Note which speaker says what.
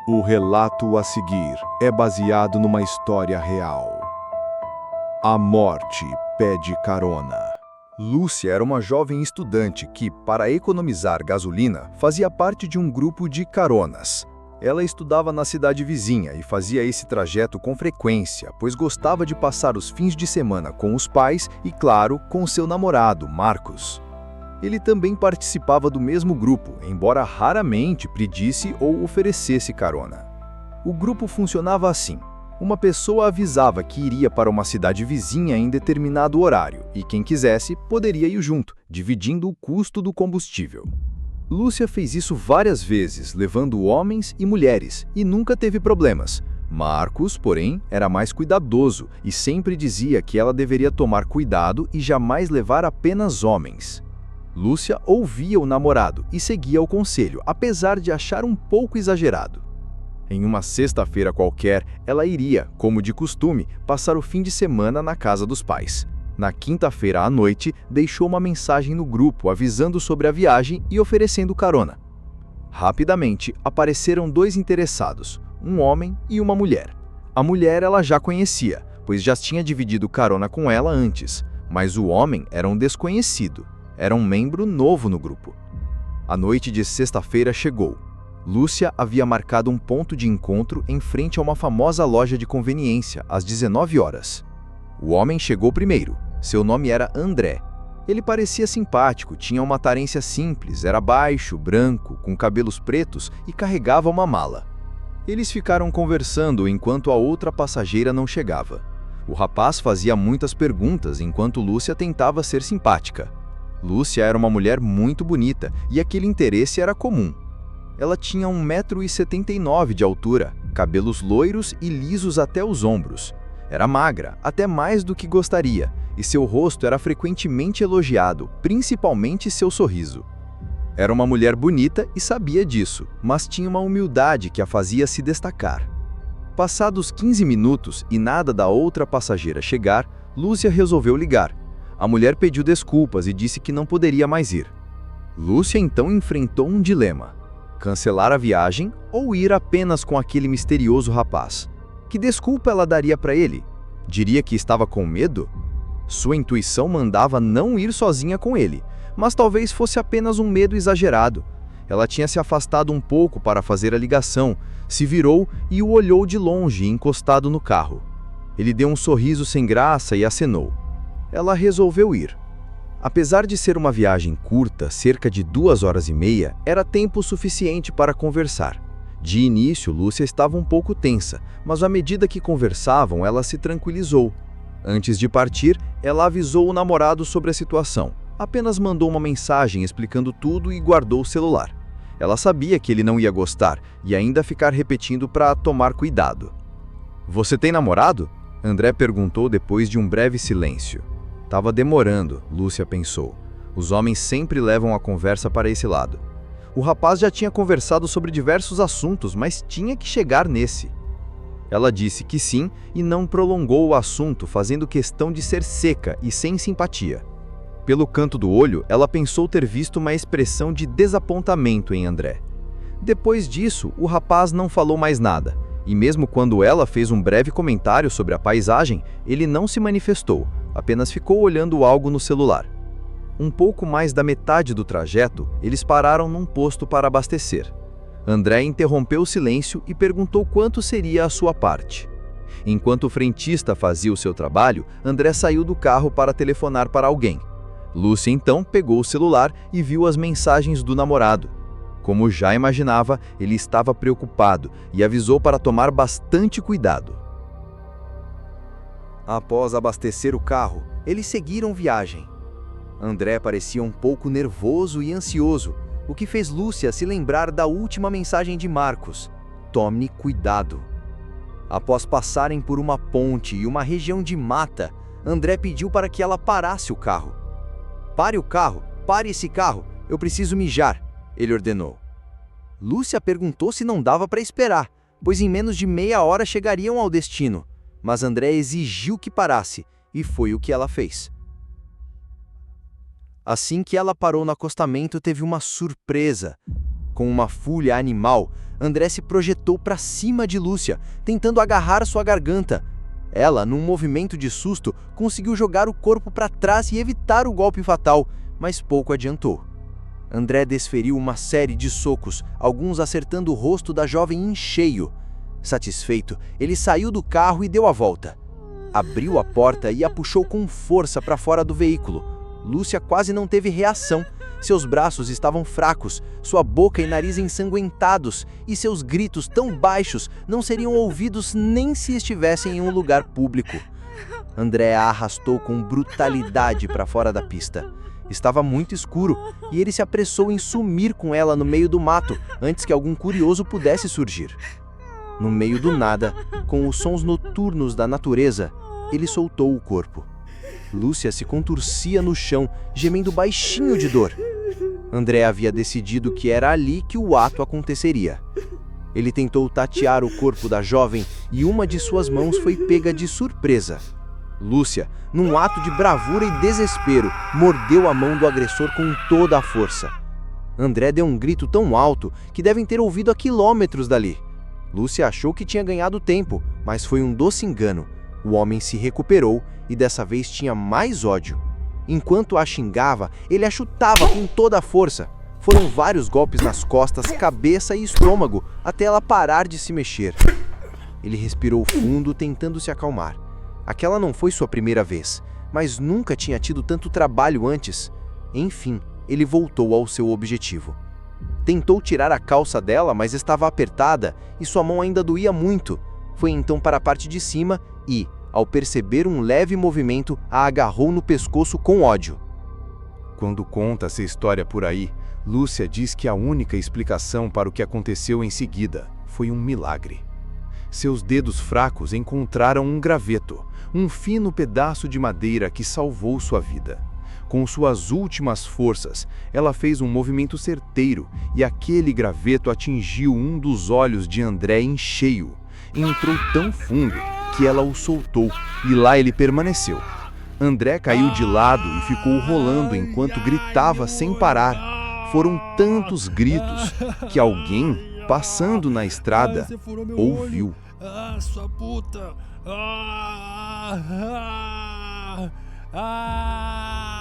Speaker 1: O relato a seguir é baseado numa história real. A morte pede carona.
Speaker 2: Lúcia era uma jovem estudante que, para economizar gasolina, fazia parte de um grupo de caronas. Ela estudava na cidade vizinha e fazia esse trajeto com frequência, pois gostava de passar os fins de semana com os pais e, claro, com seu namorado, Marcos. Ele também participava do mesmo grupo, embora raramente pedisse ou oferecesse carona. O grupo funcionava assim. Uma pessoa avisava que iria para uma cidade vizinha em determinado horário e quem quisesse poderia ir junto, dividindo o custo do combustível. Lúcia fez isso várias vezes, levando homens e mulheres, e nunca teve problemas. Marcos, porém, era mais cuidadoso e sempre dizia que ela deveria tomar cuidado e jamais levar apenas homens. Lúcia ouvia o namorado e seguia o conselho, apesar de achar um pouco exagerado. Em uma sexta-feira qualquer, ela iria, como de costume, passar o fim de semana na casa dos pais. Na quinta-feira à noite, deixou uma mensagem no grupo avisando sobre a viagem e oferecendo carona. Rapidamente, apareceram dois interessados, um homem e uma mulher. A mulher ela já conhecia, pois já tinha dividido carona com ela antes, mas o homem era um desconhecido. Era um membro novo no grupo. A noite de sexta-feira chegou. Lúcia havia marcado um ponto de encontro em frente a uma famosa loja de conveniência, às 19 horas. O homem chegou primeiro. Seu nome era André. Ele parecia simpático, tinha uma aparência simples, era baixo, branco, com cabelos pretos e carregava uma mala. Eles ficaram conversando enquanto a outra passageira não chegava. O rapaz fazia muitas perguntas enquanto Lúcia tentava ser simpática. Lúcia era uma mulher muito bonita e aquele interesse era comum. Ela tinha 1,79 m de altura, cabelos loiros e lisos até os ombros. Era magra, até mais do que gostaria, e seu rosto era frequentemente elogiado, principalmente seu sorriso. Era uma mulher bonita e sabia disso, mas tinha uma humildade que a fazia se destacar. Passados 15 minutos e nada da outra passageira chegar, Lúcia resolveu ligar. A mulher pediu desculpas e disse que não poderia mais ir. Lúcia então enfrentou um dilema: cancelar a viagem ou ir apenas com aquele misterioso rapaz. Que desculpa ela daria para ele? Diria que estava com medo? Sua intuição mandava não ir sozinha com ele, mas talvez fosse apenas um medo exagerado. Ela tinha se afastado um pouco para fazer a ligação, se virou e o olhou de longe, encostado no carro. Ele deu um sorriso sem graça e acenou. Ela resolveu ir. Apesar de ser uma viagem curta, cerca de 2h30, era tempo suficiente para conversar. De início, Lúcia estava um pouco tensa, mas à medida que conversavam, ela se tranquilizou. Antes de partir, ela avisou o namorado sobre a situação. Apenas mandou uma mensagem explicando tudo e guardou o celular. Ela sabia que ele não ia gostar e ainda ficar repetindo para tomar cuidado. "Você tem namorado?" André perguntou depois de um breve silêncio. Tava demorando, Lúcia pensou. Os homens sempre levam a conversa para esse lado. O rapaz já tinha conversado sobre diversos assuntos, mas tinha que chegar nesse. Ela disse que sim e não prolongou o assunto, fazendo questão de ser seca e sem simpatia. Pelo canto do olho, ela pensou ter visto uma expressão de desapontamento em André. Depois disso, o rapaz não falou mais nada, e mesmo quando ela fez um breve comentário sobre a paisagem, ele não se manifestou, apenas ficou olhando algo no celular. Um pouco mais da metade do trajeto, eles pararam num posto para abastecer. André interrompeu o silêncio e perguntou quanto seria a sua parte. Enquanto o frentista fazia o seu trabalho, André saiu do carro para telefonar para alguém. Lúcia então pegou o celular e viu as mensagens do namorado. Como já imaginava, ele estava preocupado e avisou para tomar bastante cuidado. Após abastecer o carro, eles seguiram viagem. André parecia um pouco nervoso e ansioso, o que fez Lúcia se lembrar da última mensagem de Marcos: "Tome cuidado." Após passarem por uma ponte e uma região de mata, André pediu para que ela parasse o carro. "Pare o carro, pare esse carro, eu preciso mijar", ele ordenou. Lúcia perguntou se não dava para esperar, pois em menos de meia hora chegariam ao destino. Mas André exigiu que parasse, e foi o que ela fez. Assim que ela parou no acostamento, teve uma surpresa.
Speaker 3: Com uma fúria animal, André se projetou para cima de Lúcia, tentando agarrar sua garganta. Ela, num movimento de susto, conseguiu jogar o corpo para trás e evitar o golpe fatal, mas pouco adiantou. André desferiu uma série de socos, alguns acertando o rosto da jovem em cheio. Satisfeito, ele saiu do carro e deu a volta. Abriu a porta e a puxou com força para fora do veículo. Lúcia quase não teve reação. Seus braços estavam fracos, sua boca e nariz ensanguentados, e seus gritos tão baixos não seriam ouvidos nem se estivessem em um lugar público. André a arrastou com brutalidade para fora da pista. Estava muito escuro e ele se apressou em sumir com ela no meio do mato antes que algum curioso pudesse surgir. No meio do nada, com os sons noturnos da natureza, ele soltou o corpo. Lúcia se contorcia no chão, gemendo baixinho de dor. André havia decidido que era ali que o ato aconteceria. Ele tentou tatear o corpo da jovem e uma de suas mãos foi pega de surpresa. Lúcia, num ato de bravura e desespero, mordeu a mão do agressor com toda a força. André deu um grito tão alto que devem ter ouvido a quilômetros dali. Lúcia achou que tinha ganhado tempo, mas foi um doce engano. O homem se recuperou e dessa vez tinha mais ódio. Enquanto a xingava, ele a chutava com toda a força. Foram vários golpes nas costas, cabeça e estômago, até ela parar de se mexer. Ele respirou fundo, tentando se acalmar. Aquela não foi sua primeira vez, mas nunca tinha tido tanto trabalho antes. Enfim, ele voltou ao seu objetivo. Tentou tirar a calça dela, mas estava apertada e sua mão ainda doía muito. Foi então para a parte de cima e, ao perceber um leve movimento, a agarrou no pescoço com ódio.
Speaker 1: Quando conta essa história por aí, Lúcia diz que a única explicação para o que aconteceu em seguida foi um milagre. Seus dedos fracos encontraram um graveto, um fino pedaço de madeira que salvou sua vida. Com suas últimas forças, ela fez um movimento certeiro e aquele graveto atingiu um dos olhos de André em cheio. Entrou tão fundo que ela o soltou e lá ele permaneceu. André caiu de lado e ficou rolando enquanto gritava sem parar. Foram tantos gritos que alguém, passando na estrada, ouviu.
Speaker 4: Ah, sua puta! Ah!